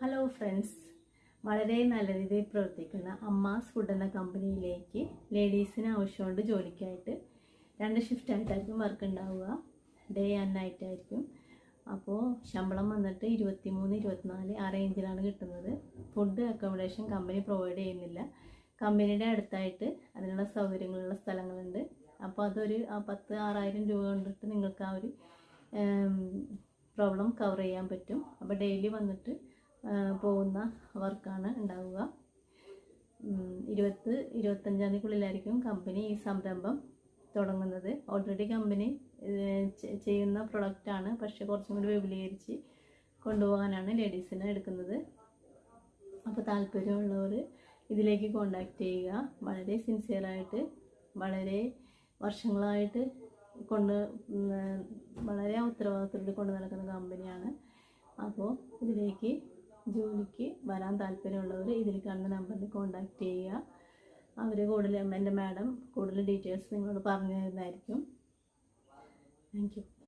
Hello friends, വളരെ നല്ല രീതിയിൽ പ്രവർത്തിക്കുന്ന അമ്മാസ് ഫുഡ് എന്ന കമ്പനിയിലേക്ക് ലേഡീസിന് ആവശ്യമുണ്ട് ജോലിക്കായിട്ട് 2 ഷിഫ്റ്റ് ആയിട്ടായിരിക്കും വർക്ക് ഉണ്ടാവുക. ഡേ ആൻഡ് നൈറ്റ് ആയിരിക്കും. അപ്പോൾ ശമ്പളം വന്നിട്ട് 23-24 ആ റേഞ്ചിലാണ് കിട്ടുന്നത്. ഫുഡ് അക്കോമഡേഷൻ കമ്പനി പ്രൊവൈഡ് ചെയ്യുന്നില്ല. കമ്പനിയുടെ അടുത്തായിട്ട് അതിനുള്ള സൗകര്യങ്ങളുള്ള സ്ഥലങ്ങളുണ്ട്. അപ്പോൾ അതൊരു 10,000-6,000 രൂപ കൊണ്ടിട്ട് നിങ്ങൾക്ക് ആ ഒരു പ്രോബ്ലം കവർ ചെയ്യാൻ പറ്റും. അപ്പോൾ ഡെയിലി വന്നിട്ട് പോകുന്ന വർക്കാണ് ഉണ്ടാവുക. 20-25 തീയതിക്കുള്ളിലായിരിക്കും കമ്പനി ഈ സംരംഭം തുടങ്ങുന്നത്. ഓൾറെഡി കമ്പനി ചെയ്യുന്ന പ്രൊഡക്റ്റാണ്, പക്ഷെ കുറച്ചും കൂടി വിപുലീകരിച്ച് കൊണ്ടുപോകാനാണ് ലേഡീസിനെ എടുക്കുന്നത്. അപ്പോൾ താല്പര്യമുള്ളവർ ഇതിലേക്ക് കോണ്ടാക്ട് ചെയ്യുക. വളരെ സിൻസിയറായിട്ട്, വളരെ വർഷങ്ങളായിട്ട് വളരെ ഉത്തരവാദിത്തത്തോടെ കൊണ്ട് നടക്കുന്ന കമ്പനിയാണ്. അപ്പോൾ ഇതിലേക്ക് ജോലിക്ക് വരാൻ താല്പര്യമുള്ളവർ ഇതിൽ കാണുന്ന നമ്പറിൽ കോണ്ടാക്ട് ചെയ്യുക. അവർ എൻ്റെ മാഡം കൂടുതൽ ഡീറ്റെയിൽസ് നിങ്ങളോട് പറഞ്ഞു തരുന്നതായിരിക്കും. Thank you.